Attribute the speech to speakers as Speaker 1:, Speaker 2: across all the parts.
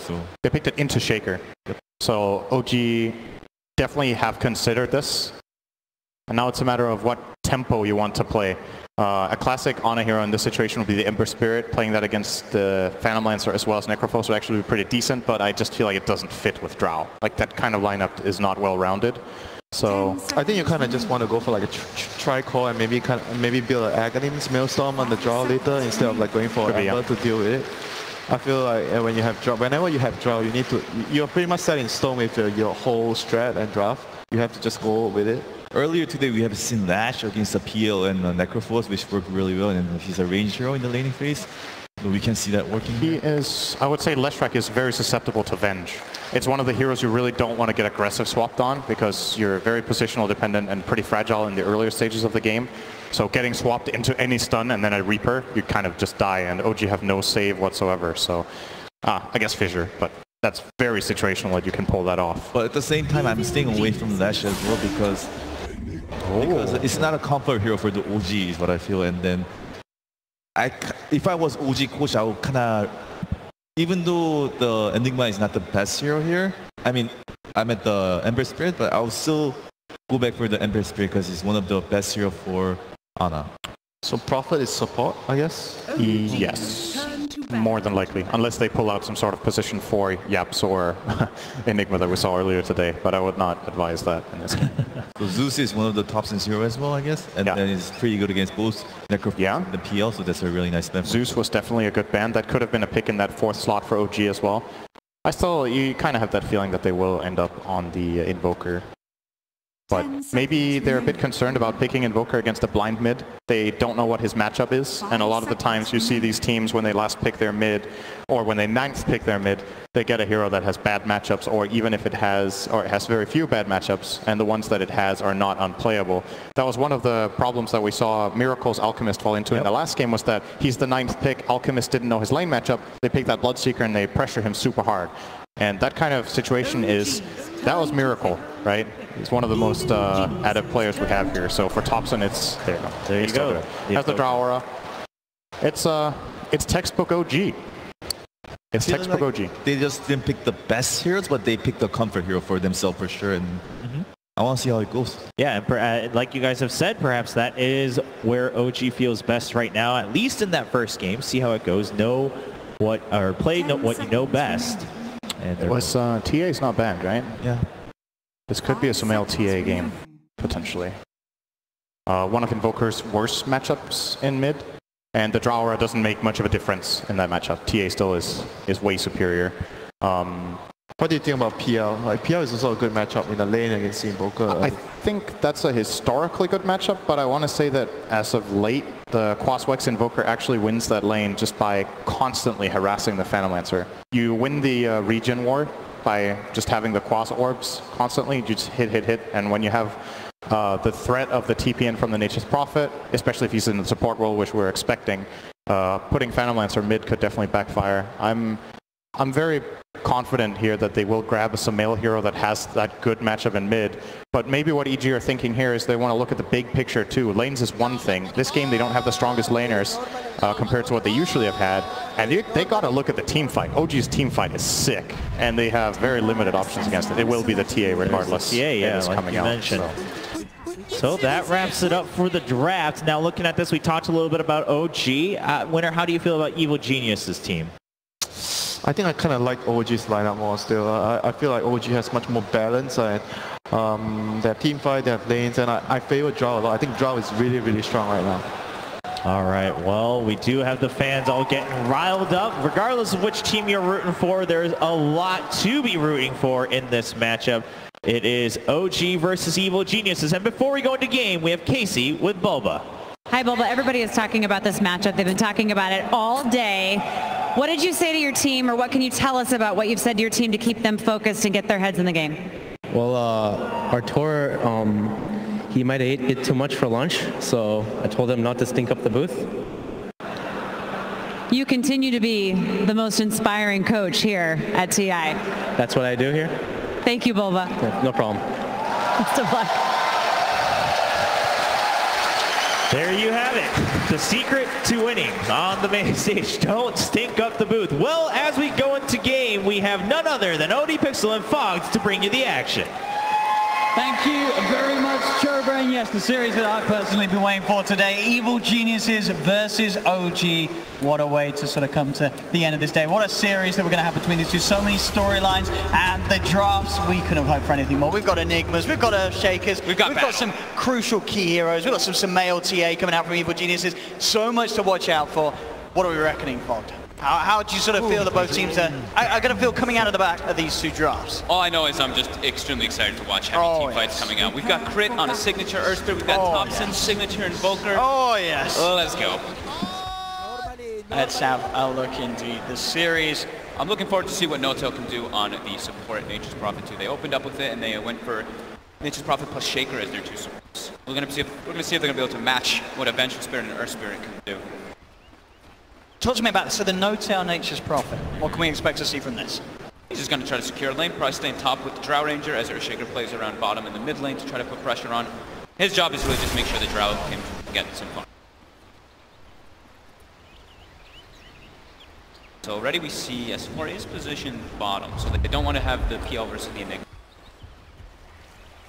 Speaker 1: So
Speaker 2: they picked it into Shaker.
Speaker 1: Yep.
Speaker 2: So OG definitely have considered this. And now it's a matter of what tempo you want to play. A classic Ana hero in this situation would be the Ember Spirit. Playing that against the Phantom Lancer as well as Necrophos would actually be pretty decent, but I just feel like it doesn't fit with Drow. Like that kind of lineup is not well rounded. So
Speaker 3: I think you kind of just want to go for like a tri-core and maybe build an Aghanim's Maelstrom on the Drow later instead of like going for Ember to deal with it. I feel like when you have Drow, whenever you have Drow, you're pretty much set in stone with your whole strat and draft. You have to just go with it.
Speaker 1: earlier today we have seen Lash against the PL and Necrophos, which worked really well, and he's a range hero in the laning phase. So we can see that working.
Speaker 2: He is, I would say Leshrac is very susceptible to Venge. It's one of the heroes you really don't want to get aggressive swapped on because you're very positional dependent and pretty fragile in the earlier stages of the game. So getting swapped into any stun and then a Reaper, you kind of just die, and OG have no save whatsoever. So I guess Fissure, but that's very situational that you can pull that off.
Speaker 1: But at the same time, I'm staying away from Lash as well because it's not a comfort hero for the OG is what I feel. And then if I was OG coach, I would kind of, even though the Enigma is not the best hero here, I mean, I'm at the Ember Spirit, but I'll still go back for the Ember Spirit because it's one of the best hero for Ana.
Speaker 3: So Prophet is support, I guess?
Speaker 2: Yes, more than likely, unless they pull out some sort of position 4 Yaps or Enigma that we saw earlier today, but I would not advise that in this game.
Speaker 1: So Zeus is one of the top sense hero as well, I guess, and then it's pretty good against both Necrophos and the PL, so that's a really nice ban.
Speaker 2: Zeus was definitely a good ban. That could have been a pick in that 4th slot for OG as well. You kind of have that feeling that they will end up on the Invoker. But maybe they're a bit concerned about picking Invoker against a blind mid. They don't know what his matchup is, and a lot of the times you see these teams when they last pick their mid, or when they 9th pick their mid, they get a hero that has bad matchups, or even if it has very few bad matchups, and the ones that it has are not unplayable. That was one of the problems that we saw Miracle's Alchemist fall into in the last game, was that he's the 9th pick, Alchemist didn't know his lane matchup, they pick that Bloodseeker and they pressure him super hard. And that kind of situation that was Miracle, right? He's one of the most adept players we have here. So for Thompson, it's there you go. Has the draw aura. It's textbook OG. It's textbook OG.
Speaker 1: They just didn't pick the best heroes, but they picked the comfort hero for themselves for sure. And I want to see how it goes.
Speaker 4: Yeah, and like you guys have said, perhaps that is where OG feels best right now, at least in that first game. See how it goes. Know what you know best. And
Speaker 2: it was TA's not banned, right?
Speaker 1: Yeah.
Speaker 2: This could be a Sumail TA game, potentially. One of Invoker's worst matchups in mid, and the draw aura doesn't make much of a difference in that matchup. TA still is way superior.
Speaker 3: What do you think about PL? Like, PL is also a good matchup in the lane against the Invoker.
Speaker 2: I think that's a historically good matchup, but I want to say that as of late, the Quaswex Invoker actually wins that lane just by constantly harassing the Phantom Lancer. You win the regen war by just having the Quas orbs constantly. You just hit, and when you have the threat of the TPN from the Nature's Prophet, especially if he's in the support role, which we're expecting, putting Phantom Lancer mid could definitely backfire. I'm very confident here that they will grab a Sumail hero that has that good matchup in mid, but maybe what EG are thinking here is they want to look at the big picture too. Lanes is one thing. This game they don't have the strongest laners compared to what they usually have had, and they got to look at the team fight. OG's team fight is sick, and they have very limited options against it. It will be the TA regardless.
Speaker 4: TA, yeah, like coming out. Mentioned. So that wraps it up for the draft. Now looking at this, we talked a little bit about OG. Winner, how do you feel about Evil Genius's team?
Speaker 3: I think I kind of like OG's lineup more still. I feel like OG has much more balance, and they have team fight, they have lanes, and I favor Drow a lot. I think Drow is really, really strong right now.
Speaker 4: All right, well, we do have the fans all getting riled up. Regardless of which team you're rooting for, there's a lot to be rooting for in this matchup. It is OG versus Evil Geniuses. And before we go into game, we have Casey with Bulba.
Speaker 5: Hi, Bulba. Everybody is talking about this matchup. They've been talking about it all day. What did you say to your team, or what can you tell us about what you've said to your team to keep them focused and get their heads in the game?
Speaker 6: Well, Artur, he might have ate too much for lunch, so I told him not to stink up the booth.
Speaker 5: You continue to be the most inspiring coach here at TI.
Speaker 6: That's what I do here?
Speaker 5: Thank you, Bulba.
Speaker 6: No problem.
Speaker 5: Best of luck.
Speaker 4: There you have it. The secret to winning on the main stage. Don't stink up the booth. Well, as we go into game, have none other than OD Pixel and Fogs to bring you the action.
Speaker 7: Thank you very much, Chobrain. Yes, the series that I've personally been waiting for today, Evil Geniuses versus OG. What a way to sort of come to the end of this day. What a series that we're going to have between these two. So many storylines and the drafts. We couldn't have hoped for anything more. We've got Enigmas, we've got Shakers, we've got some crucial key heroes, we've got some male TA coming out from Evil Geniuses. So much to watch out for. What are we reckoning, Fog? How do you sort of feel that both teams are going to feel coming out of the back of these two drafts?
Speaker 8: All I know is I'm just extremely excited to watch heavy team fights coming out. We've got Crit on a signature Earth Spirit, we've got Thompson's signature Invoker.
Speaker 7: Oh, yes.
Speaker 8: Let's go.
Speaker 7: Let's have a look into the series.
Speaker 8: I'm looking forward to see what Notel can do on the support Nature's Prophet 2. They opened up with it and they went for Nature's Prophet plus Shaker as their two supports. We're going to see if they're going to be able to match what a Vengeful Spirit and Earth Spirit can do.
Speaker 7: Talk to me about this. So the No-Tail Nature's Prophet. What can we expect to see from this?
Speaker 8: He's just going to try to secure a lane, probably stay on top with the Drow Ranger as Earthshaker plays around bottom in the mid lane to try to put pressure on. His job is really just make sure the Drow can get some fun. So already we see S4 is positioned bottom, so they don't want to have the PL versus the Enigma.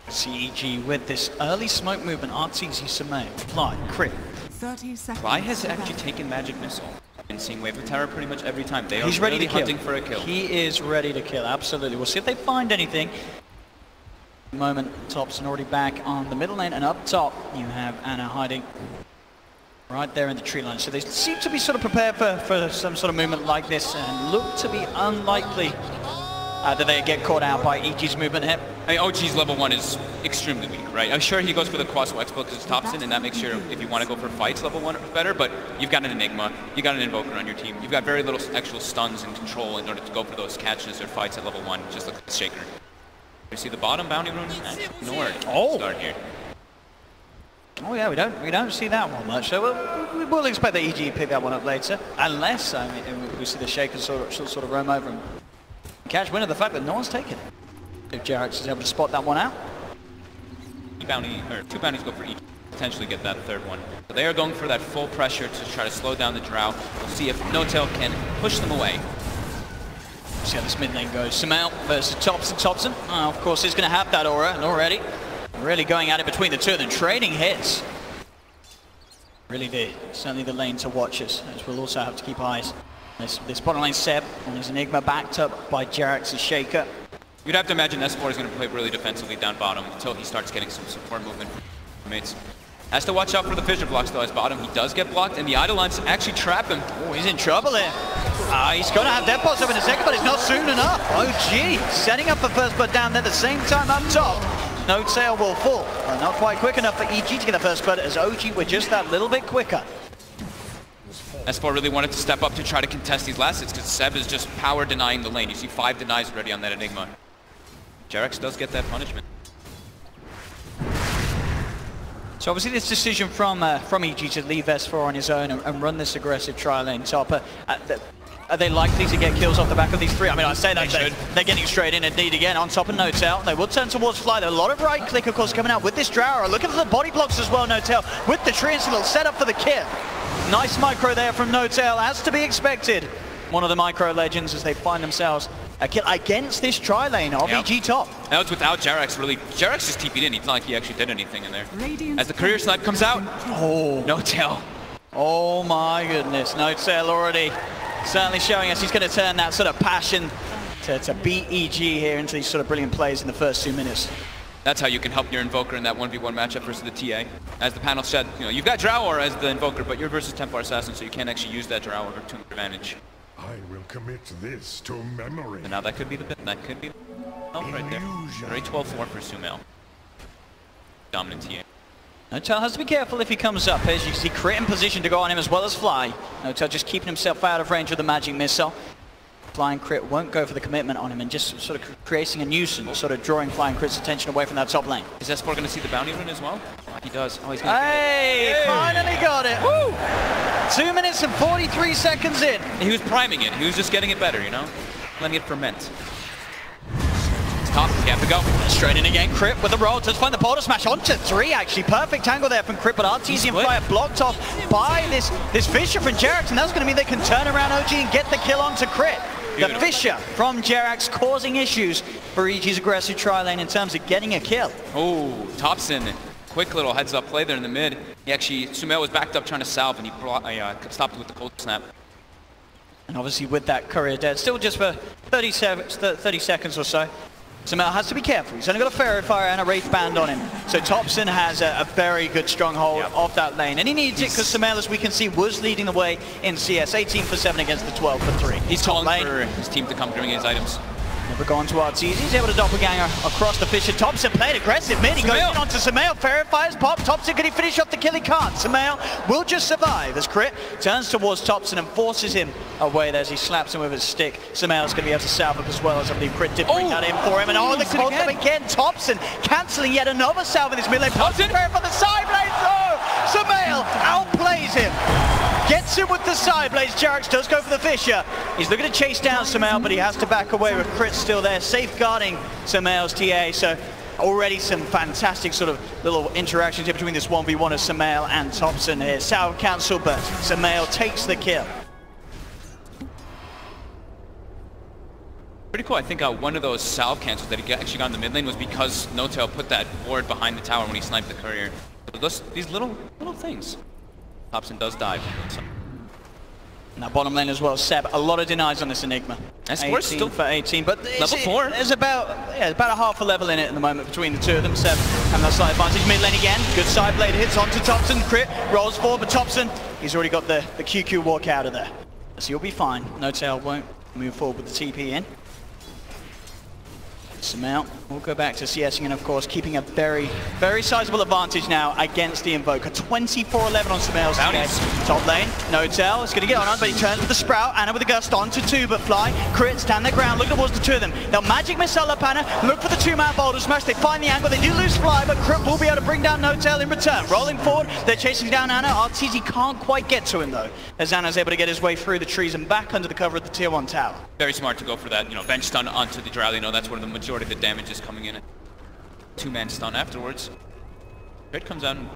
Speaker 7: CEG with this early smoke movement, RTZ Sumail, Fly, Crit.
Speaker 9: 30 seconds.
Speaker 8: Fly has actually taken Magic Missile and seeing Wave of Terror pretty much every time. They are
Speaker 7: He's ready
Speaker 8: really
Speaker 7: to kill.
Speaker 8: hunting for a kill.
Speaker 7: He is ready to kill, absolutely. We'll see if they find anything. Moment, Thompson already back on the middle lane, and up top you have Anna hiding right there in the tree line. So they seem to be sort of prepared for some sort of movement like this and look to be unlikely that they get caught out by EG's movement here.
Speaker 8: I mean, OG's level 1 is extremely weak, right? I'm sure he goes for the Quaswell Expo because it's Thompson, and that makes sure if you want to go for fights, level 1 is better, but you've got an Enigma, you've got an Invoker on your team, you've got very little actual stuns and control in order to go for those catches or fights at level 1, just like the Shaker. You see the bottom bounty rune? Ignored. Start here.
Speaker 7: Oh yeah, we don't see that one much, so we'll expect that EG pick that one up later, unless we see the Shaker sort of roam over and catch wind of the fact that no one's taken it. If Jerax is able to spot that one out.
Speaker 8: Two bounties go for each, potentially get that third one. So they are going for that full pressure to try to slow down the Drow. We'll see if No-Tail can push them away.
Speaker 7: See how this mid lane goes. Sumail versus Thompson. Oh, of course, he's going to have that aura, and already really going at it between the two of them, trading hits. Really certainly the lane to watch us, as we'll also have to keep eyes. This bottom lane Seb on his Enigma backed up by Jerax's Shaker.
Speaker 8: You'd have to imagine S4 is going to play really defensively down bottom until he starts getting some support movement from teammates. Has to watch out for the fissure blocks though as bottom. He does get blocked and the Eidolons actually trap him.
Speaker 7: Oh, he's in trouble here. He's going to have death pots up in a second, but it's not soon enough. OG setting up for first blood down there at the same time up top. No-Tail will fall. Well, not quite quick enough for EG to get the first blood as OG were just that little bit quicker.
Speaker 8: S4 really wanted to step up to try to contest these last hits because Seb is just power denying the lane. You see 5 denies already on that Enigma. Jerax does get that punishment.
Speaker 7: So obviously this decision from EG to leave S4 on his own and run this aggressive trial lane top, are they likely to get kills off the back of these three? I mean, I say that they're getting straight in indeed again on top of No-Tail. They will turn towards Fly. There are a lot of right click, of course, coming out with this Drow. Look at the body blocks as well, No-Tail, with the tree. It's a little setup for the kill. Nice micro there from No-Tail, as to be expected. One of the micro legends as they find themselves a kill against this tri lane of EG top.
Speaker 8: That was without Jerax, really. Jerax just TP'd in. It's not like he actually did anything in there. As the career snipe comes out, No-Tail.
Speaker 7: Oh my goodness, No-Tail already certainly showing us he's going to turn that sort of passion to beat EG here into these sort of brilliant plays in the first 2 minutes.
Speaker 8: That's how you can help your Invoker in that 1v1 matchup versus the TA. As the panel said, you know, you've got Drow Aura as the Invoker, but you're versus Templar Assassin, so you can't actually use that Drow Aura to your advantage.
Speaker 10: I will commit this to memory.
Speaker 8: And now that could be the bit. That could be the right there. Very 12-4 for Sumail. Dominant TA.
Speaker 7: No-Tail has to be careful if he comes up. As you see, Crit in position to go on him as well as Fly. No-Tail just keeping himself out of range of the Magic Missile. Flying Crit won't go for the commitment on him and just sort of creating a nuisance, sort of drawing Flying Crit's attention away from that top lane.
Speaker 8: Is S4 going to see the bounty rune as well? Oh, he does. Oh, he's going
Speaker 7: to finally got it. Woo! 2 minutes and 43 seconds in.
Speaker 8: He was priming it. He was just getting it better, you know? Letting it ferment. It's top. You have to go.
Speaker 7: Straight in again. Crit with the roll. Does find the border smash onto 3, actually. Perfect angle there from Crit, but RTZ and Fly are blocked off by this Fissure from Jerax, and that's going to mean they can turn around OG and get the kill onto Crit. The Fisher from Jerax causing issues for EG's aggressive tri-lane in terms of getting a kill.
Speaker 8: Oh, Thompson. Quick little heads-up play there in the mid. He actually, Sumail was backed up trying to salve, and he stopped it with the cold snap.
Speaker 7: And obviously with that courier dead, still just for 30 seconds or so. Sumail has to be careful. He's only got a Fairy Fire and a Wraith Band on him. So Thompson has a very good stronghold off that lane. And he needs it because Sumail, as we can see, was leading the way in CS. 18 for 7 against the 12 for 3.
Speaker 8: He's calling for his team to come bring his items.
Speaker 7: Never gone to Arteezy. He's able to doppelganger across the Fisher. Thompson played aggressive mid. He goes in onto Sumail. Fairy Fires pop. Thompson, can he finish off the kill? He can't. Sumail will just survive as Crit turns towards Thompson and forces him away there as he slaps him with his stick. Sumail's going to be able to salve up as well, as I believe Crit did bring that in for him. And the cold again. Thompson cancelling yet another salve in this mid lane. Thompson Fairy for the side blade. Oh! Sumail outplays him. Gets him with the side blades. Jerax does go for the Fisher. He's looking to chase down Sumail, but he has to back away with Crit still there, safeguarding Sumail's TA. So already some fantastic sort of little interactions here between this 1v1 of Sumail and Thompson here. Salve cancel, but Sumail takes the kill.
Speaker 8: Pretty cool. I think one of those salve cancels that he actually got in the mid lane was because N0tail put that ward behind the tower when he sniped the courier. So these little things. Thompson does dive. So.
Speaker 7: Now bottom lane as well, Seb. A lot of denies on this Enigma.
Speaker 8: That's still
Speaker 7: for 18, but
Speaker 8: level 4.
Speaker 7: There's about a half a level in it at the moment between the two of them. Seb having that slight advantage. Mid lane again. Good side blade hits onto Thompson. Crit rolls forward, but Thompson, he's already got the QQ walk out of there. So you'll be fine. N0tail won't move forward with the TP in. Sumail will go back to CSing, and of course keeping a very, very sizable advantage now against the Invoker. 24-11 on Sumail's today. Top lane, N0tail is going to get on, but he turns with the Sprout. Anna with the Gust onto 2, but Fly, Crit stand their ground, look towards the two of them. They'll Magic Missile up Anna, look for the 2-man Boulder Smash. They find the angle, they do lose Fly, but Crit will be able to bring down N0tail in return. Rolling forward, they're chasing down Anna. Arteezy can't quite get to him though, as Anna's able to get his way through the trees and back under the cover of the tier 1 tower.
Speaker 8: Very smart to go for that, bench stun onto the Drow. That's where the majority of the damage is coming in. 2-man stun afterwards. Crit comes out in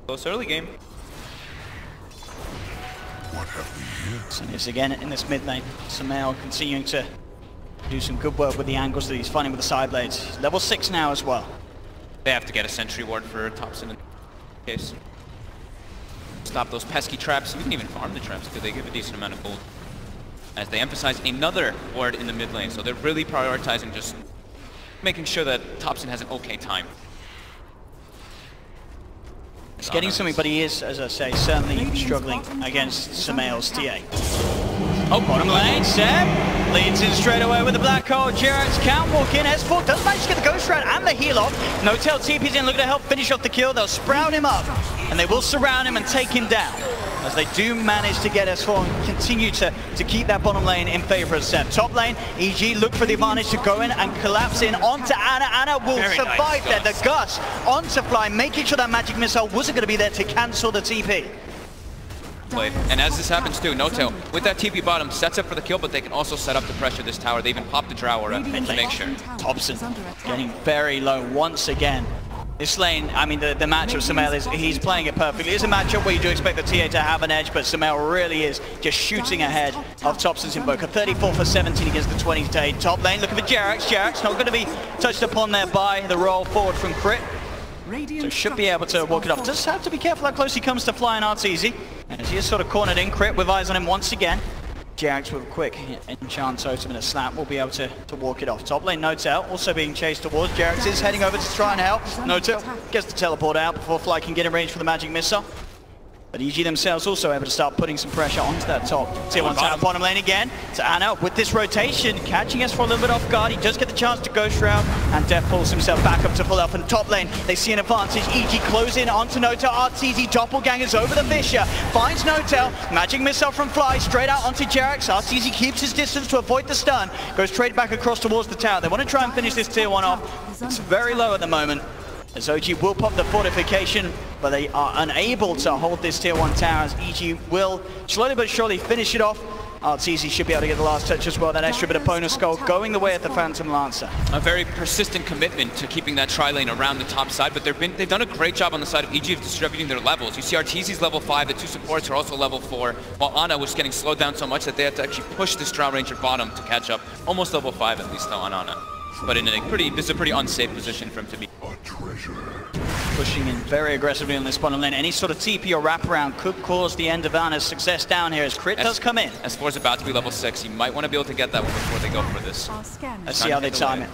Speaker 8: close early game.
Speaker 10: What have we here?
Speaker 7: So this again in this mid lane. Sumail continuing to do some good work with the angles that he's finding with the side blades. He's level 6 now as well.
Speaker 8: They have to get a sentry ward for Thompson in case. Stop those pesky traps. You can even farm the traps because they give a decent amount of gold. As they emphasize another ward in the mid lane. So they're really prioritizing just making sure that Thompson has an okay time.
Speaker 7: He's getting something, but he is, as I say, certainly struggling against Sumail's TA. Oh, bottom lane, Seb leads in straight away with the black hole. Jerax can't walk in. S4 does manage to get the Ghost Shroud and the heal off. N0tail TP's in, looking to help finish off the kill. They'll sprout him up, and they will surround him and take him down. As they do manage to get S4 and continue to keep that bottom lane in favor of Seb. Top lane, EG look for the advantage to go in and collapse in onto Anna. Anna will survive there. The Gus onto Fly, making sure that Magic Missile wasn't going to be there to cancel the TP.
Speaker 8: And as this happens too, N0tail with that TP bottom sets up for the kill, but they can also set up to pressure this tower. They even pop the Drow to make sure.
Speaker 7: Thompson getting very low once again. This lane, I mean, the matchup Sumail is, he's playing it perfectly. It's a matchup where you do expect the TA to have an edge, but Sumail really is just shooting ahead of Thompson's Invoker. 34 for 17 against the 20 today. Top lane, looking for Jerax. Jerax not going to be touched upon there by the roll forward from Crit. So should be able to walk it off. Just have to be careful how close he comes to Fly and Arteezy. As he is sort of cornered in, Crit with eyes on him once again. Jerax with a quick enchant totem and a slap will be able to walk it off. Top lane, N0tail also being chased towards. Jerax is heading over to try and help. N0tail gets the teleport out before Fly can get in range for the Magic Missile. But EG themselves also able to start putting some pressure onto that top tier 1 tower. Bottom lane again to Anna with this rotation, catching us for a little bit off guard. He does get the chance to Ghost Shroud, and Def pulls himself back up to full health. And top lane, they see an advantage. EG close in onto N0tail. Arteezy doppelgangers over the Fisher, finds N0tail. Magic Missile from Fly straight out onto Jerax. Arteezy keeps his distance to avoid the stun, goes straight back across towards the tower. They want to try and finish this tier 1 off. It's very low at the moment, as OG will pop the fortification, but they are unable to hold this tier 1 tower, as EG will slowly but surely finish it off. Arteezy should be able to get the last touch as well. That extra bit of bonus gold going the way of the Phantom Lancer.
Speaker 8: A very persistent commitment to keeping that tri-lane around the top side, but they've done a great job on the side of EG of distributing their levels. You see Arteezy's level 5, the 2 supports are also level 4, while Ana was getting slowed down so much that they had to actually push this Drow Ranger bottom to catch up. Almost level 5 at least though on Ana. But in this is a pretty unsafe position for him to be.
Speaker 7: Pushing in very aggressively on this bottom lane. Any sort of TP or wraparound could cause the end of Ana's success down here as Crit does come in.
Speaker 8: S4 is about to be level 6. You might want to be able to get that one before they go for this.
Speaker 7: Let's see how they time it.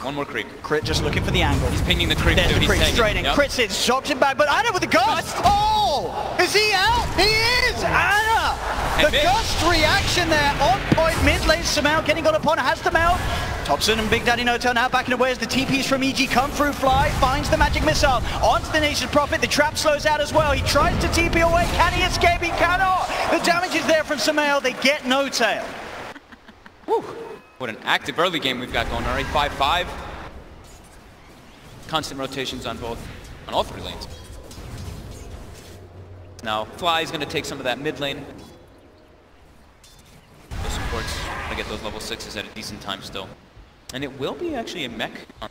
Speaker 8: One more creep.
Speaker 7: Crit just looking for the angle.
Speaker 8: He's pinging the creep.
Speaker 7: There's the creep straight in.
Speaker 8: Yep.
Speaker 7: Crit sits, drops him back, but Ana with the gust! Oh! Is he out? He is! Ana! The gust reaction there on point. Mid lane, Samel getting on upon, has the melt. Thompson and Big Daddy No-Tail now backing away as the TPs from EG come through. Fly finds the magic missile onto the Nation's Prophet. The trap slows out as well. He tries to TP away. Can he escape? He cannot. The damage is there from Samel. They get No-Tail.
Speaker 8: Whew. What an active early game we've got going already. 5-5. Constant rotations on all 3 lanes. Now Fly is going to take some of that mid lane. The supports going to get those level 6s at a decent time still. And it will be actually a mech on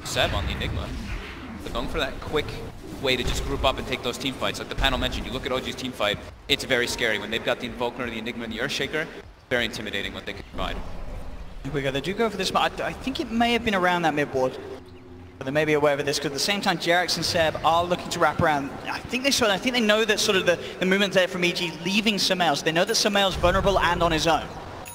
Speaker 8: Seb on the Enigma. They're going for that quick way to just group up and take those team fights. Like the panel mentioned, you look at OG's team fight, it's very scary. When they've got the Invoker, the Enigma, and the Earthshaker, very intimidating what they can provide.
Speaker 7: Here we go, they do go for this, but I think it may have been around that mid ward. But they may be aware of this, because at the same time, Jerax and Seb are looking to wrap around. I think they know that sort of the movement there from EG leaving Samel. So they know that Samel's vulnerable and on his own.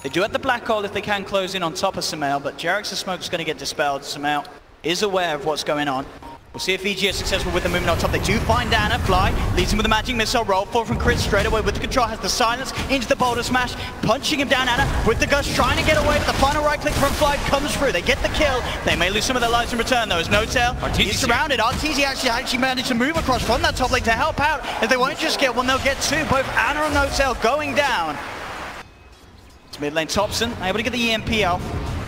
Speaker 7: They do have the black hole if they can close in on top of Samel, but Jerax's smoke is going to get dispelled. Samel is aware of what's going on. We'll see if EG is successful with the movement on top. They do find Ana. Fly leads him with a magic missile. Roll forward from Crit straight away with the control. Has the silence into the boulder smash. Punching him down. Ana with the gust trying to get away. But the final right click from Fly comes through. They get the kill. They may lose some of their lives in return though. As No-Tail is surrounded. Arteezy actually managed to move across from that top lane to help out. If they won't just get one, they'll get 2. Both Ana and No-Tail going down. It's mid lane Thompson able to get the EMP off.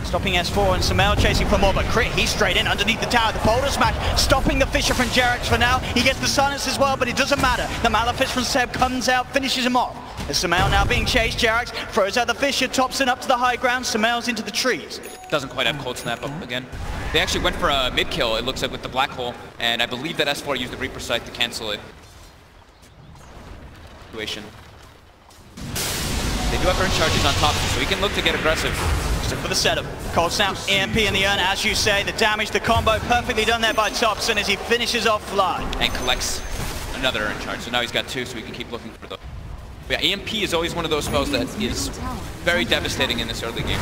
Speaker 7: Stopping S4 and Samel chasing for more, but Crit, he's straight in underneath the tower. The boulder smash, stopping the Fisher from Jerax for now. He gets the silence as well, but it doesn't matter. The Malefice from Seb comes out, finishes him off. As Samel now being chased, Jerax throws out the Fisher, Thompson up to the high ground, Samel's into the trees.
Speaker 8: Doesn't quite have Cold Snap up again. They actually went for a mid kill, it looks like, with the Black Hole, and I believe that S4 used the Reaper Sight to cancel it. Situation. They do have urn charges on top, so he can look to get aggressive.
Speaker 7: So for the setup, Cold Snap, EMP in the urn, as you say, the damage, the combo, perfectly done there by Thompson as he finishes off Fly.
Speaker 8: And collects another urn charge, so now he's got 2, so he can keep looking for those. But yeah, EMP is always one of those spells that is very devastating in this early game.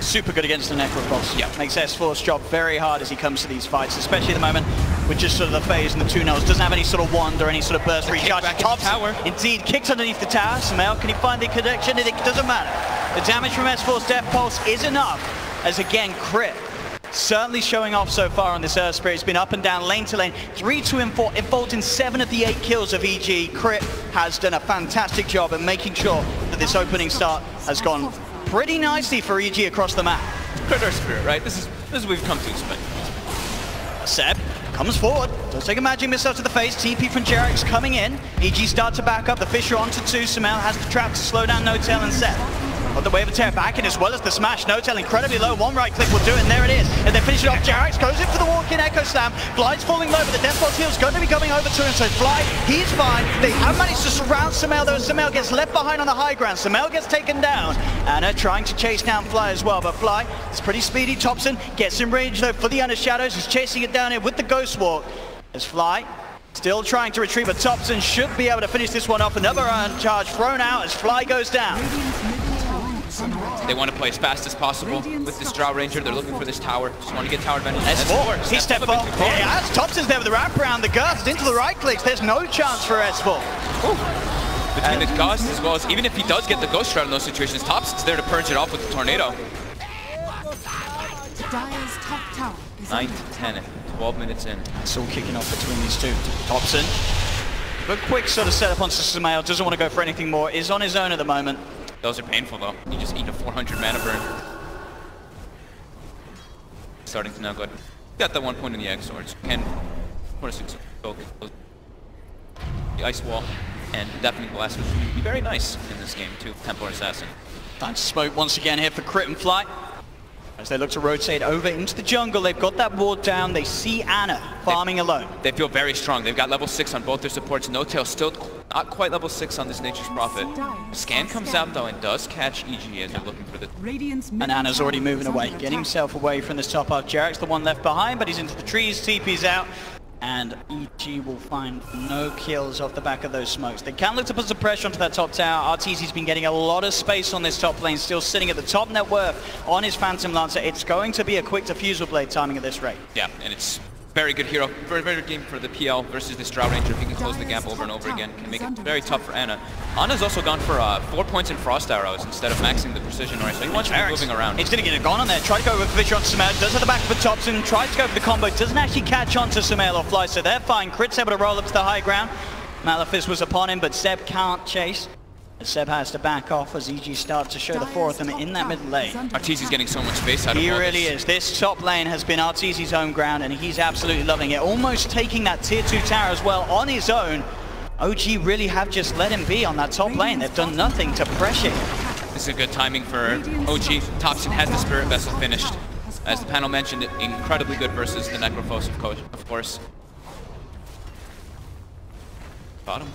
Speaker 7: Super good against the Necroboss.
Speaker 8: Yeah.
Speaker 7: Makes S4's job very hard as he comes to these fights, especially at the moment with just sort of the phase and the 2-0s. Doesn't have any sort of wand or any sort of burst recharge.
Speaker 8: Tower.
Speaker 7: Indeed, kicks underneath the tower. Samel, can he find the connection? It doesn't matter. The damage from S4's Death Pulse is enough, as again, Crit certainly showing off so far on this Earth Spirit. It's been up and down, lane to lane, 3-2 and 4, involved in 7 of the 8 kills of EG. Crit has done a fantastic job at making sure that this opening start has gone pretty nicely for EG across the map.
Speaker 8: Crit Earth Spirit, right? This is what we've come to expect.
Speaker 7: Seb comes forward, does take a magic missile to the face, TP from Jerax coming in. EG start to back up, the Fisher onto 2, Samel has the trap to slow down No-Tail and Seb. Got the wave of tear back in as well as the smash. No-Tail incredibly low, 1 right click will do it, and there it is. And they finish it off, Jerax goes in for the walk-in Echo Slam, Fly's falling low, but the Death Bolt heal's going to be coming over to him, so Fly, he's fine. They have managed to surround Samel, though Samel gets left behind on the high ground. Samel gets taken down. Ana trying to chase down Fly as well, but Fly is pretty speedy. Thompson gets in range though for the Under Shadows, he's chasing it down here with the Ghost Walk. As Fly still trying to retreat, but Thompson should be able to finish this one off. Another charge thrown out as Fly goes down.
Speaker 8: They want to play as fast as possible with this Drow Ranger. They're looking for this tower. Just want to get tower advantage.
Speaker 7: S4, he stepped up. Yeah, as Thompson's there with the wraparound, the Gust into the right clicks. There's no chance for S4.
Speaker 8: Between the Gust as well as, even if he does get the Ghost Shroud in those situations, Thompson's there to purge it off with the Tornado. 9 to 10, 12 minutes in.
Speaker 7: It's all kicking off between these two. Thompson, but quick sort of setup on Samel, doesn't want to go for anything more, is on his own at the moment.
Speaker 8: Those are painful though. You just eat a 400 mana burn. Starting to now good. Got that 1 point in the Egg Swords. Can, of course, it's the Ice Wall. And definitely Blast would be very nice in this game too, Templar Assassin.
Speaker 7: Time to smoke once again here for Crit and Fly. As they look to rotate over into the jungle, they've got that ward down. They see Ana farming alone.
Speaker 8: They feel very strong. They've got level 6 on both their supports. No Tail still not quite level 6 on this Nature's Prophet. Scan comes out though and does catch EG as they're looking for the...
Speaker 7: And Ana's already moving away, getting himself away from this top half. Jarek's the one left behind, but he's into the trees, TP's out. And EG will find no kills off the back of those smokes. They can look to put some pressure onto that top tower. RTZ's been getting a lot of space on this top lane, still sitting at the top net worth on his Phantom Lancer. It's going to be a quick diffusal blade timing at this rate.
Speaker 8: Yeah, and it's very good hero, very good game for the PL versus this Drow Ranger. If he can close the gap over and over again, can make it very tough for Ana. Ana's also gone for 4 points in Frost Arrows instead of maxing the precision array, so he wants to be moving around.
Speaker 7: He's going to get a gun on there, try to go with Fisher onto Sumail, does at the back of the Thompson, tries to go for the combo, doesn't actually catch onto Sumail or Fly, so they're fine. Crit's able to roll up to the high ground. Malefice was upon him, but Seb can't chase. Seb has to back off as EG starts to show the 4 of them in that mid lane.
Speaker 8: Arteezy's getting so much space out of
Speaker 7: He really is. This top lane has been Arteezy's home ground and he's absolutely loving it. Almost taking that tier 2 tower as well on his own. OG really have just let him be on that top lane. They've done nothing to pressure him.
Speaker 8: This is a good timing for OG. Thompson has the Spirit Vessel finished. As the panel mentioned, incredibly good versus the Necrophos, of course. Bottom.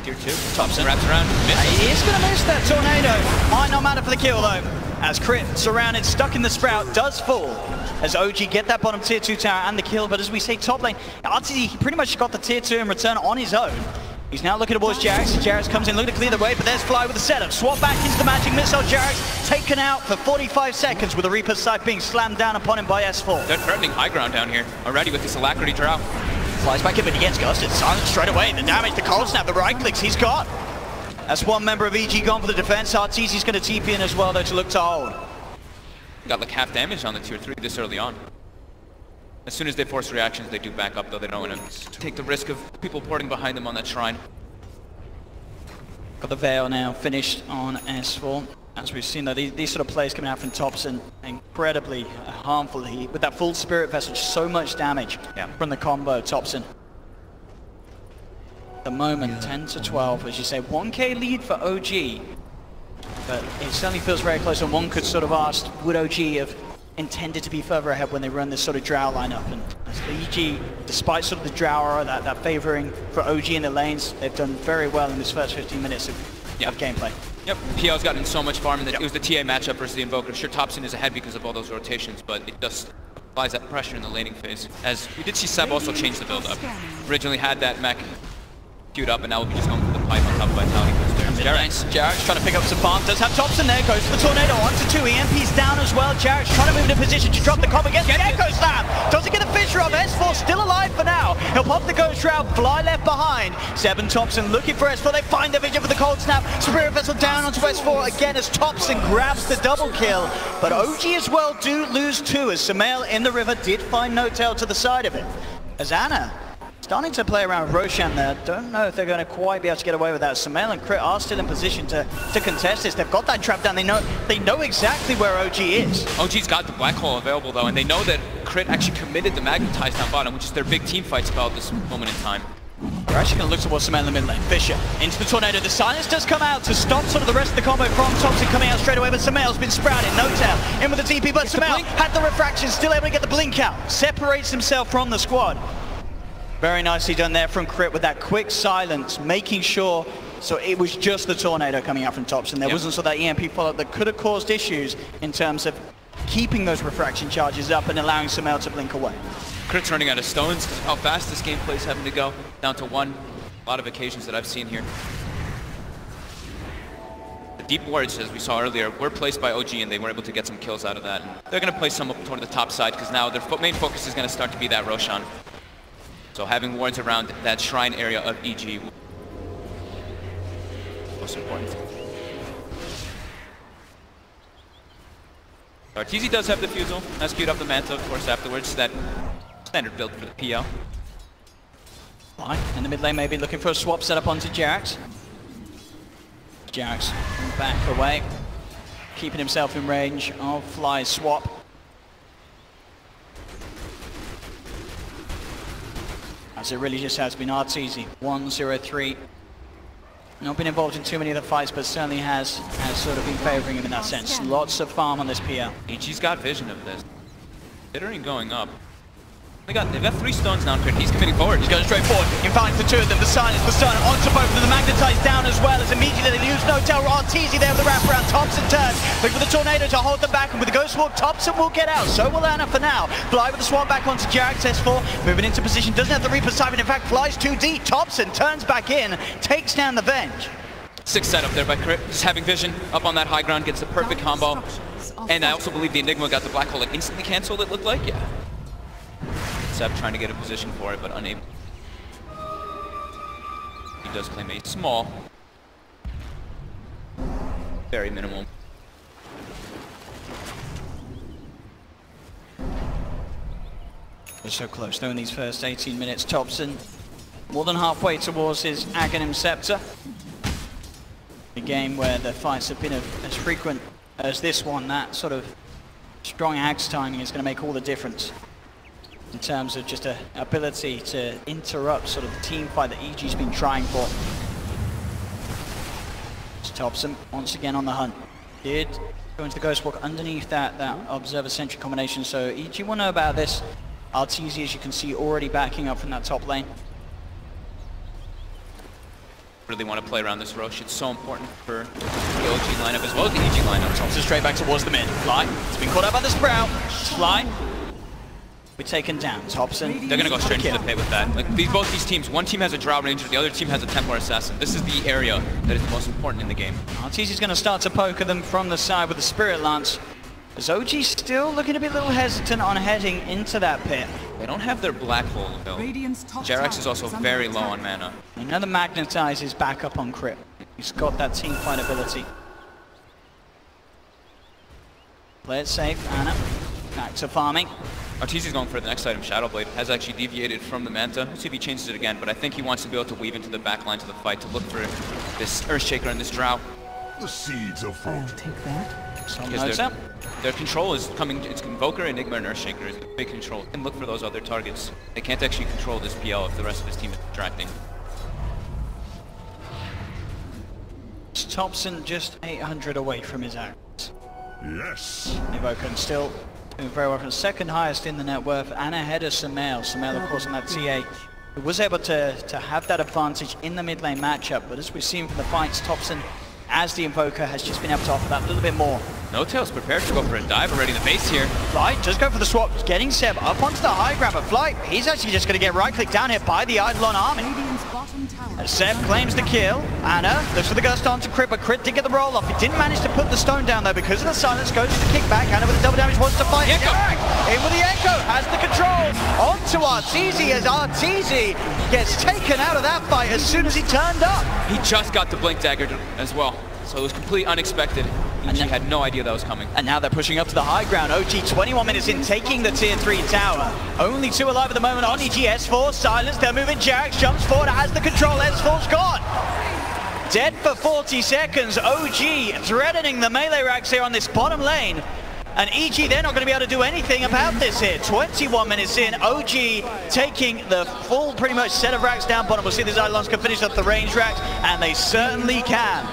Speaker 8: Tier 2. Thompson wraps around. Misses.
Speaker 7: He is going to miss that tornado. Might not matter for the kill though. As Crit, surrounded, stuck in the Sprout, does fall. As OG get that bottom tier 2 tower and the kill, but as we say top lane, RTZ, he pretty much got the tier 2 in return on his own. He's now looking towards Jarex. Jarex comes in, looking to clear the way, but there's Fly with the setup. Swap back into the magic missile. Jarex taken out for 45 seconds with the Reaper's Sight being slammed down upon him by S4.
Speaker 8: They're threatening high ground down here already with this Alacrity Drow.
Speaker 7: Flies back in, but he gets ghosted. Silent straight away. The damage, the cold snap, the right clicks, he's got. That's one member of EG gone for the defense. RTZ's going to TP in as well, though, to look to hold.
Speaker 8: Got like half damage on the tier 3 this early on. As soon as they force reactions, they do back up, though. They don't want to take the risk of people porting behind them on that shrine.
Speaker 7: Got the Veil now finished on S4. As we've seen, though, these sort of plays coming out from Thompson, incredibly harmful. With that full Spirit Vessel, just so much damage from the combo, Thompson. At the moment, 10 to 12, as you say, 1k lead for OG. But it certainly feels very close, and one could sort of ask, would OG have intended to be further ahead when they run this sort of Drow lineup? And as the EG, despite sort of the Drow aura, that favouring for OG in the lanes, they've done very well in this first 15 minutes of gameplay.
Speaker 8: Yep, PL's gotten so much farm, and it was the TA matchup versus the Invoker. Sure, Thompson is ahead because of all those rotations, but it just applies that pressure in the laning phase. As we did see Seb also change the build-up. Originally had that mech queued up, and now we'll be just going for the pipe on top of Vitality Booster.
Speaker 7: Jarek's trying to pick up some farm, does have Thompson there, goes for the tornado, onto 2, EMP's down as well. Jarek's trying to move into position to drop the combo, gets the Echo Slam, doesn't get the Fisher off, S4 still alive for now. He'll pop the Ghost Shroud, Fly left behind. Seb and Thompson looking for S4, they find their vision for the Cold Snap, Spirit Vessel down onto S4 again as Thompson grabs the double kill. But OG as well do lose 2 as Sumail in the river did find No Tail to the side of it. As Ana starting to play around with Roshan there. Don't know if they're going to quite be able to get away with that. Sumail and Crit are still in position to contest this. They've got that trap down. They know exactly where OG is.
Speaker 8: OG's got the Black Hole available though, and they know that Crit actually committed the Magnetize down bottom, which is their big team fight spell at this moment in time.
Speaker 7: They're actually going to look towards Sumail in the mid lane. Fisher into the tornado. The silence does come out to stop sort of the rest of the combo from Thompson coming out straight away, but Sumail's been sprouted. No Tail in with the TP, but Sumail had the refraction, still able to get the blink out. Separates himself from the squad. Very nicely done there from Crit with that quick silence, making sure, so it was just the tornado coming out from Thompson. There wasn't sort of that EMP follow-up that could have caused issues in terms of keeping those refraction charges up and allowing Sumail to blink away.
Speaker 8: Crit's running out of stones, how fast this gameplay is having to go, down to 1. A lot of occasions that I've seen here. The deep wards, as we saw earlier, were placed by OG and they were able to get some kills out of that. And they're going to place some up toward the top side because now their main focus is going to start to be that Roshan. So having wards around that shrine area of EG most important. Arteezy does have the Fusel, has queued up the Manta, of course, afterwards. That standard build for the PL.
Speaker 7: Fine. In the mid lane, maybe looking for a swap setup onto Jarex. Jarex back away, keeping himself in range of Fly's swap. As it really just has been Arteezy. 1-0-3 Not been involved in too many of the fights, but certainly has sort of been favoring him in that sense. Lots of farm on this PL.
Speaker 8: HG's got vision of this. Considering going up. They've got 3 stuns now, Crit. He's committing forward.
Speaker 7: He's going straight forward. In fact, the two of them, the silence, the stun, onto both of them, the magnetized down as well as immediately they lose Notel. Arteezy there with the wraparound. Thompson turns, looking for the tornado to hold them back, and with the Ghost Walk, Thompson will get out. So will Anna for now. Fly with the swap back onto Jarax, S4, moving into position, doesn't have the Reaper Siphon, in fact, flies too deep. Thompson turns back in, takes down the Venge.
Speaker 8: 6 setup there by Crit. Just having vision up on that high ground, gets the perfect combo. And I also believe the Enigma got the Black Hole and instantly canceled, it looked like, yeah. Seb trying to get a position for it, but unable. He does claim a small, very minimal.
Speaker 7: We're so close though in these first 18 minutes. Thompson more than halfway towards his Aghanim Scepter. A game where the fights have been as frequent as this one. That sort of strong axe timing is going to make all the difference in terms of just an ability to interrupt sort of the team fight that EG's been trying for. It's Thompson once again on the hunt. Did go into the Ghost Walk underneath that Observer Sentry combination, so EG will know about this. Arteezy, as you can see, already backing up from that top lane.
Speaker 8: Really want to play around this Rosh. It's so important for the OG lineup as well as the EG lineup.
Speaker 7: Thompson straight back towards the mid. Fly. It's been caught out by the Sprout. Fly. We're taken down. Thompson.
Speaker 8: They're going to go straight into the pit with that. Like both these teams, one team has a Drow Ranger, the other team has a Templar Assassin. This is the area that is the most important in the game.
Speaker 7: Arteezy's going to start to poke at them from the side with the Spirit Lance. Is OG still looking to be a little hesitant on heading into that pit?
Speaker 8: They don't have their Black Hole though. Jarax is also very low on mana.
Speaker 7: Another Magnetize is back up on Crit. He's got that team fight ability. Play it safe, Anna. Back to farming.
Speaker 8: Arteezy's going for the next item, Shadowblade. Has actually deviated from the Manta. Let's see if he changes it again, but I think he wants to be able to weave into the back line to the fight to look for this Earthshaker and this Drow.
Speaker 10: The seeds of fruit.
Speaker 9: I'll take that.
Speaker 7: Some notes out.
Speaker 8: Their control is coming, it's Invoker, Enigma, and Earthshaker is big control. They can look for those other targets. They can't actually control this PL if the rest of his team is distracting.
Speaker 7: Thompson just 800 away from his axe.
Speaker 10: Yes.
Speaker 7: Invoker still doing very well, from second highest in the net worth and ahead of Sumail. Sumail, of course, on that TA, who was able to have that advantage in the mid lane matchup, but as we've seen from the fights, Thompson, as the Invoker, has just been able to offer that little bit more.
Speaker 8: Notail's prepared to go for a dive already in the base here.
Speaker 7: Fly does go for the swap, getting Seb up onto the high ground, but Fly, he's actually just going to get right-clicked down here by the Eidolon army. As Seb claims the kill, Anna looks for the gust onto Crit, but Crit did get the roll off. He didn't manage to put the stone down though because of the silence, goes to the kickback. Anna with the double damage wants to fight. In with the Echo, has the control. Onto Arteezy as Arteezy gets taken out of that fight as soon as he turned up.
Speaker 8: He just got the Blink Dagger as well, so it was completely unexpected. And he had no idea that was coming.
Speaker 7: And now they're pushing up to the high ground. OG 21 minutes in, taking the tier 3 tower. Only 2 alive at the moment on EG. S4, silence, they're moving. Jarax jumps forward, has the control. S4's gone. Dead for 40 seconds. OG threatening the melee racks here on this bottom lane. And EG, they're not going to be able to do anything about this here. 21 minutes in, OG taking the full pretty much set of racks down bottom. We'll see if the Eidolons can finish up the range racks, and they certainly can.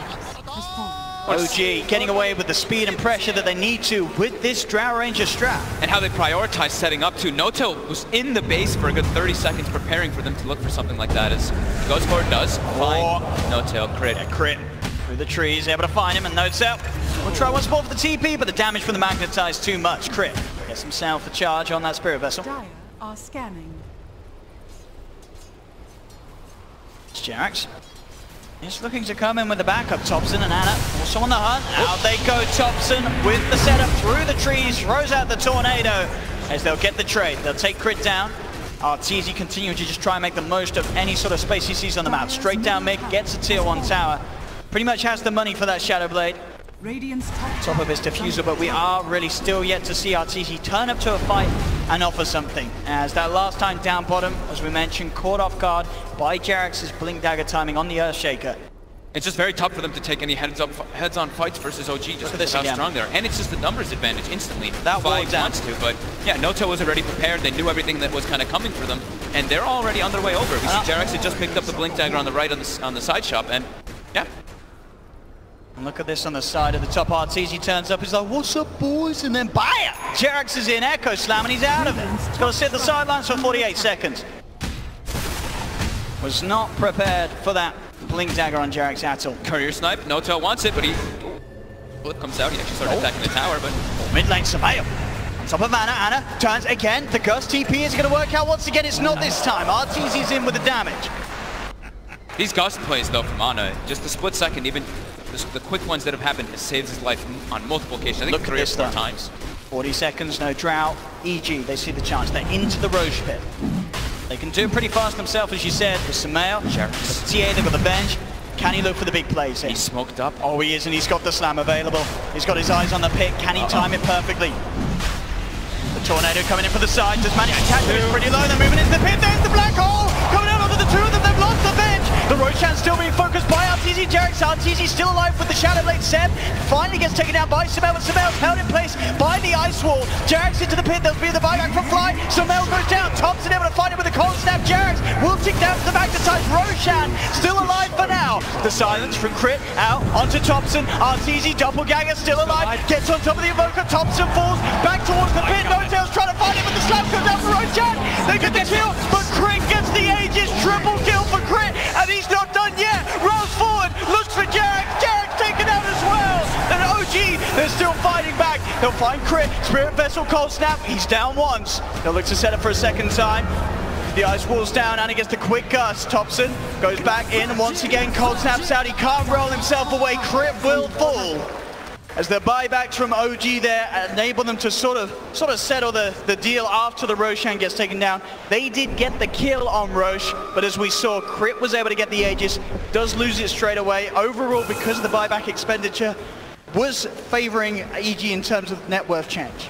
Speaker 7: OG getting away with the speed and pressure that they need to with this Drow Ranger strat.
Speaker 8: And how they prioritize setting up too. Noto was in the base for a good 30 seconds preparing for them to look for something like that. As he goes for it, does find Noto, Crit.
Speaker 7: Yeah, Crit through the trees, able to find him, and Noto will try once more for the TP, but the damage from the Magnetize too much. Crit gets himself a charge on that Spirit Vessel.
Speaker 9: Dire are scanning.
Speaker 7: It's Jarax. He's looking to come in with the backup. Thompson and Anna also on the hunt. Out they go. Thompson with the setup through the trees, throws out the tornado as they'll get the trade. They'll take Crit down. Arteezy continuing to just try and make the most of any sort of space he sees on the map. Straight down mid, gets a tier 1 tower. Pretty much has the money for that Shadowblade. Top of his diffuser, but we are really still yet to see Arteezy turn up to a fight and offer something. As that last time down bottom, as we mentioned, caught off guard by Jarax's Blink Dagger timing on the Earthshaker.
Speaker 8: It's just very tough for them to take any heads-on fights versus OG just because of how strong they are. And it's just the numbers advantage instantly.
Speaker 7: That
Speaker 8: wants to, but yeah, Noto was already prepared. They knew everything that was kind of coming for them, and they're already on their way over. We see Jarax had just picked up the Blink Dagger on the right on the side shop, and Yeah.
Speaker 7: And look at this on the side of the top. Arteezy turns up, he's like, what's up, boys? And then, bam! Jerax is in, Echo Slam, and he's out of it. He's got to sit the sidelines for 48 seconds. Was not prepared for that Blink Dagger on Jerax at all.
Speaker 8: Courier snipe, Noto wants it, but he... Flip comes out, he actually started attacking the tower, but...
Speaker 7: Mid lane Sumail. On top of Anna, Anna turns again. The Gust TP is going to work out once again. It's not this time. Arteezy's in with the damage.
Speaker 8: These Gust plays, though, from Ana, just a split second, even the quick ones that have happened, has saved his life on multiple occasions. I think 3 or 4 times.
Speaker 7: 40 seconds, no drought. EG, they see the chance. They're into the Roche pit. They can do it pretty fast themselves, as you said, with Sumail. TA, they've got the bench. Can he look for the big plays here?
Speaker 8: He's smoked up.
Speaker 7: Oh, he is, and he's got the slam available. He's got his eyes on the pit. Can he time it perfectly? The Tornado coming in for the side. Does manage to attack, but it's pretty low. They're moving into the pit. There's the black hole. Coming out onto the two of them. They've lost the bench. The Roshan still being focused by Arteezy. Jerax. Arteezy still alive with the Shadow Blade. Seb finally gets taken down by Sumail, but Sumail's held in place by the ice wall. Jerax into the pit. There'll be the buyback from Fly. Sumail goes down. Thompson able to find it with a cold snap. Jerax will tick down to the back to touch. Roshan still alive for now. The silence from Crit out onto Thompson. Arteezy doppelganger still alive. Gets on top of the Invoker. Thompson falls back towards the pit. No-Tail's trying to find him, but the slap goes down for Roshan. They get the kill, but Crit gets the Aegis. Triple kill for Crit, and he's not done yet. Rolls forward, looks for Jerax. Jerax taken out as well. And OG, they're still fighting back. They'll find Crit. Spirit Vessel cold snap. He's down once. They'll look to set up for a second time. The ice wall's down, and he gets the quick gust. Thompson goes back in, and once again cold snaps out. He can't roll himself away. Crit will fall. As the buybacks from OG there enable them to sort of settle the deal after the Roshan gets taken down. They did get the kill on Roche, but as we saw, Crit was able to get the Aegis, does lose it straight away. Overall, because of the buyback expenditure, was favoring EG in terms of net worth change.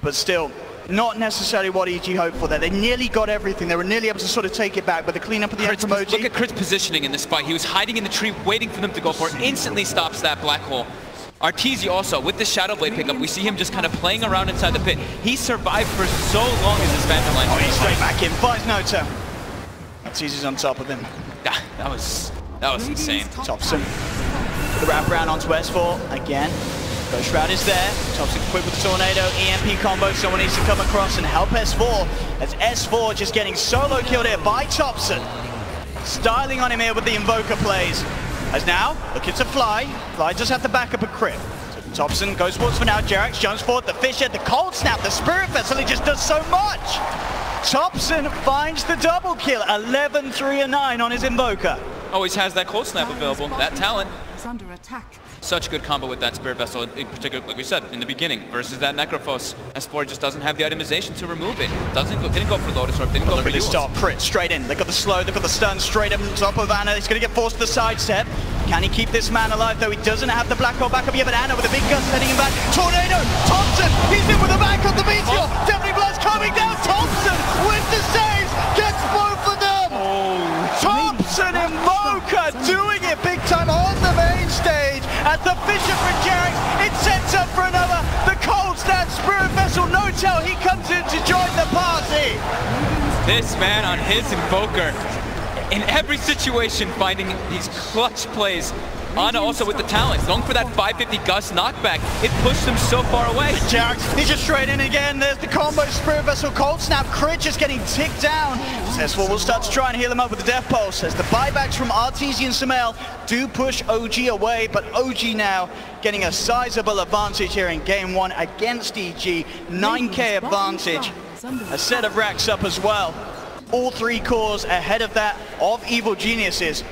Speaker 7: But still, not necessarily what EG hoped for there. They nearly got everything. They were nearly able to sort of take it back, but the cleanup at the end from OG.
Speaker 8: Look at Crit's positioning in this fight. He was hiding in the tree, waiting for them to go for it. Instantly stops that black hole. Arteezy also, with the Shadow Blade pickup, we see him just kind of playing around inside the pit. He survived for so long as his Phantom Line.
Speaker 7: Oh, he's straight back in. Finds Noto. Arteezy's on top of him.
Speaker 8: That was insane.
Speaker 7: Thompson. The wraparound onto S4 again. Ghost Shroud is there. Thompson quick with the Tornado. EMP combo. Someone needs to come across and help S4. As S4 just getting solo killed here by Thompson. Styling on him here with the Invoker plays. As now, looking to Fly. Fly just have to back up a Crit. So Thompson goes forwards for now. Jerax jumps forward. The Fishhead, the cold snap, the Spirit Vessel. He just does so much. Thompson finds the double kill. 11, 3, and 9 on his Invoker.
Speaker 8: Always has that cold snap available. That talent.
Speaker 9: Under attack.
Speaker 8: Such a good combo with that Spirit Vessel, in particular, like we said, in the beginning, versus that Necrophos. S4 just doesn't have the itemization to remove it. Didn't go for Lotus Orb, didn't go for
Speaker 7: this stop. Crit straight in. They've got the slow, they've got the stun straight up on top of Anna. He's going to get forced to the sidestep. Can he keep this man alive, though? He doesn't have the black hole back up yet, but Anna with a big gust heading him back. Tornado! Thompson! He's in with the back of the Meteor! Definitely Blood's coming down! Thompson with the saves! Gets both of them! Thompson Invoker doing it big time on the main stage at the Fisher for Jerax. It sets up for another. The cold snap Spirit Vessel. No-Tail, he comes in to join the party.
Speaker 8: This man on his Invoker, in every situation, finding these clutch plays. Ana also with the talent, going for that 550 gust knockback. It pushed him so far away.
Speaker 7: Jerax, he's just straight in again. There's the combo Spirit Vessel, cold snap. Crit just getting ticked down. S4 will start to try and heal him up with the Death Pulse. As the buybacks from Arteezy and Sumail do push OG away, but OG now getting a sizable advantage here in game 1 against EG. 9k advantage. A set of racks up as well. All 3 cores ahead of that of Evil Geniuses.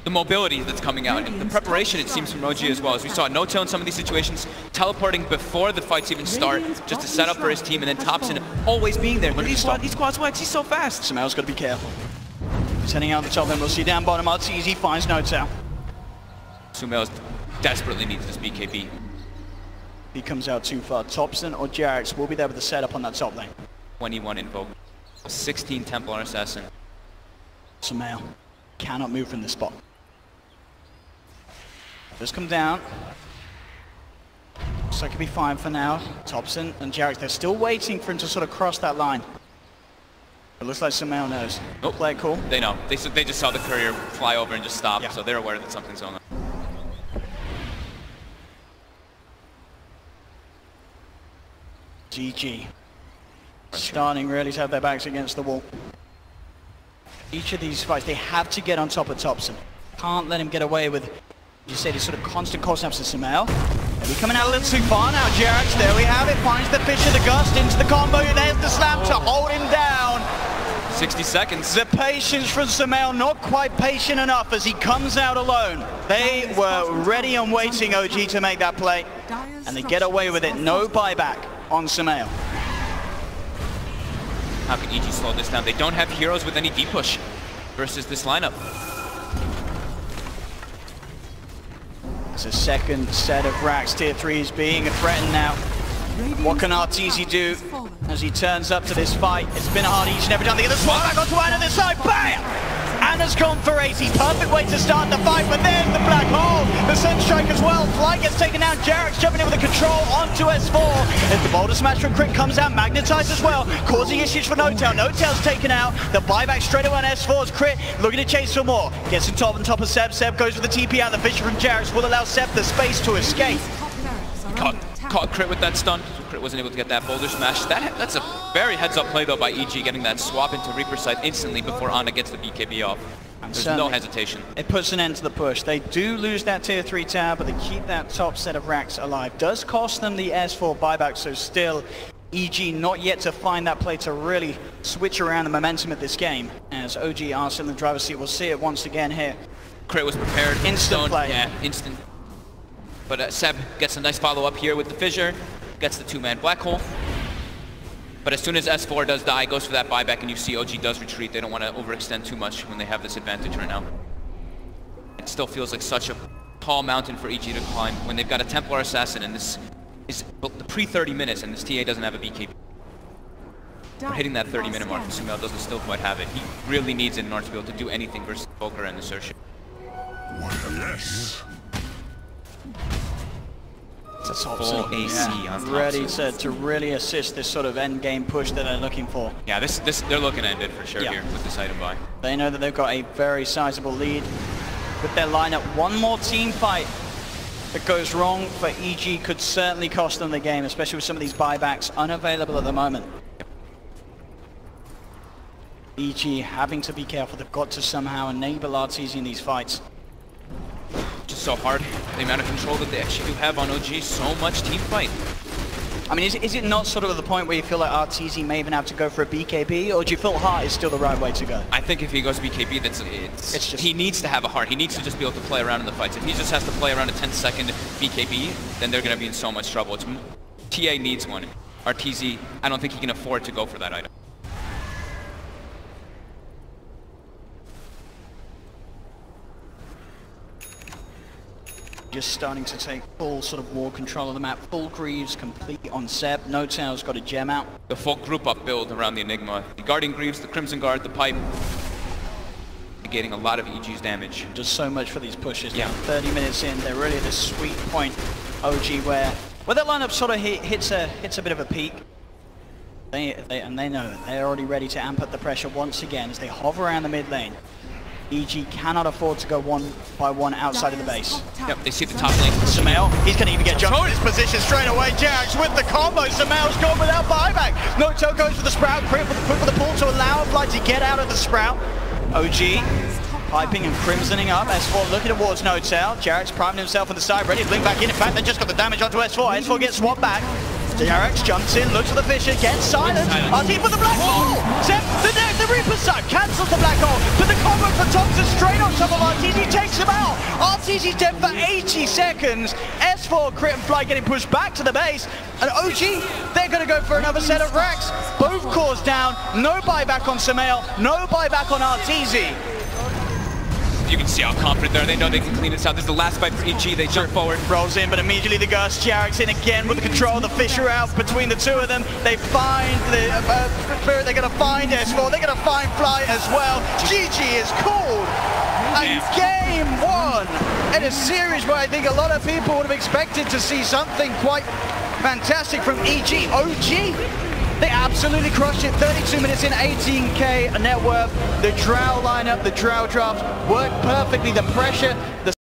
Speaker 8: The mobility that's coming out, and the preparation, it seems, from OG as well. As we saw No-Tail in some of these situations, teleporting before the fights even start, just to set up for his team, and then Thompson always being there. Look at these quads wax, he's so fast.
Speaker 7: Sumail's got to be careful. He's heading out the top, then we'll see down bottom. Arteezy finds No-Tail.
Speaker 8: Sumail desperately needs this BKB.
Speaker 7: He comes out too far. Thompson or Jerax will be there with the setup on that top lane.
Speaker 8: 21 Invoke, 16 Templar Assassin.
Speaker 7: Sumail cannot move from this spot. Just come down. Looks like he'll be fine for now. Thompson and Jerax, they're still waiting for him to sort of cross that line. It looks like Sumail knows.
Speaker 8: Nope.
Speaker 7: Play it cool.
Speaker 8: They know. They just saw the courier fly over and just stop, so they're aware that something's going on.
Speaker 7: GG. Starting really to have their backs against the wall. Each of these fights, they have to get on top of Thompson. Can't let him get away with, you say, this sort of constant call snaps to Sumail. Maybe coming out a little too far now, Jerax. There we have it. Finds the Fisher, the Gust into the combo. There's the slam to hold him down.
Speaker 8: 60 seconds.
Speaker 7: The patience from Sumail, not quite patient enough as he comes out alone. They were ready and waiting, OG, to make that play. And they get away with it. No buyback on Sumail.
Speaker 8: How can EG slow this down? They don't have heroes with any deep push versus this lineup.
Speaker 7: It's a second set of racks. Tier 3 is being threatened now. What can Arteezy do as he turns up to this fight? It's been hard each and every time. They get the swap back onto Anna this side. Bam! Anna's gone for 80. Perfect way to start the fight, but there's the black hole. The Sun Strike as well. Flight gets taken down. Jerax jumping in with the control onto S4. As the boulder smash from Crit comes out, magnetized as well, causing issues for No-Tail. No-Tail's taken out. The buyback straight away on S4's Crit, looking to chase for more. Gets on top of Seb. Seb goes with the TP out. The Fisher from Jerax will allow Seb the space to escape.
Speaker 8: Caught Crit with that stun. Crit wasn't able to get that boulder smash. That's a very heads-up play though by EG, getting that swap into Reaper side instantly before Ana gets the BKB off. There's no hesitation.
Speaker 7: It puts an end to the push. They do lose that tier 3 tower, but they keep that top set of racks alive. Does cost them the S4 buyback, so still EG not yet to find that play to really switch around the momentum of this game. As OG are still in the driver's seat, we'll see it once again here.
Speaker 8: Crit was prepared.
Speaker 7: Instant play.
Speaker 8: Yeah, instant. But Seb gets a nice follow-up here with the Fissure, gets the 2-man black hole. But as soon as S4 does die, goes for that buyback, and you see OG does retreat. They don't want to overextend too much when they have this advantage right now. It still feels like such a tall mountain for EG to climb when they've got a Templar Assassin, and this is the pre-30 minutes, and this TA doesn't have a BKB. We're hitting that 30-minute mark, and Sumail doesn't still quite have it. He really needs it in order to be able to do anything versus Poker and Assertion.
Speaker 10: Yes.
Speaker 8: Full AC on
Speaker 7: ready to really assist this sort of end game push that they're looking for.
Speaker 8: Yeah, this they're looking to end it for sure here with this item buy.
Speaker 7: They know that they've got a very sizable lead with their lineup. One more team fight that goes wrong for EG could certainly cost them the game, especially with some of these buybacks unavailable at the moment. EG having to be careful. They've got to somehow enable Arteezy in these fights.
Speaker 8: Just so hard. The amount of control that they actually do have on OG, so much team fight.
Speaker 7: I mean, is it not sort of the point where you feel like Arteezy may even have to go for a BKB, or do you feel Heart is still the right way to go?
Speaker 8: I think if he goes BKB, it's just, he needs to have a Heart. He needs to just be able to play around in the fights. If he just has to play around a 10-second BKB, then they're going to be in so much trouble. TA needs one. Arteezy, I don't think he can afford to go for that item.
Speaker 7: Just starting to take full sort of war control of the map. Full Greaves complete on Seb. No-Tail's got a gem out.
Speaker 8: The full group up build around the Enigma. The Guardian Greaves, the Crimson Guard, the Pipe. Negating a lot of EG's damage.
Speaker 7: Just so much for these pushes.
Speaker 8: Yeah.
Speaker 7: 30 minutes in, they're really at this sweet point, OG, where their lineup sort of hits a bit of a peak. They know that they're already ready to amp up the pressure once again as they hover around the mid lane. EG cannot afford to go one by one outside of the base.
Speaker 8: Yep, they see the top lane.
Speaker 7: Sumail, he's going to even get jumped in his position straight away. Jerax with the combo. Sumail's gone without buyback. No-Tail goes for the Sprout. Crit for the pull to allow Flight to get out of the Sprout. OG piping and crimsoning up. S4 looking towards No-Tail. Jerax priming himself on the side, ready to blink back in. In fact, they just got the damage onto S4. S4 gets swapped back. Jerax jumps in, looks for the Fisher, gets silent. Arteezy for the black hole! The Reaper side cancels the black hole, but the combo for Thompson straight on top of Arteezy takes him out. Arteezy's dead for 80 seconds. S4, Crit and Fly getting pushed back to the base. And OG, they're going to go for another set of racks. Both cores down, no buyback on Sumail, no buyback on Arteezy.
Speaker 8: You can see how confident they are. They know they can clean this out. This is the last fight for EG. They jump forward.
Speaker 7: Rolls in, but immediately the Gust. Jerax in again with the control. The Fisher out between the two of them. They find the Spirit. They're going to find S4. They're going to find Flight as well. GG is called. And game one in a series where I think a lot of people would have expected to see something quite fantastic from EG. OG, They absolutely crushed it. 32 minutes in, 18k net worth. The Drow lineup, the Drow drafts worked perfectly. The pressure, the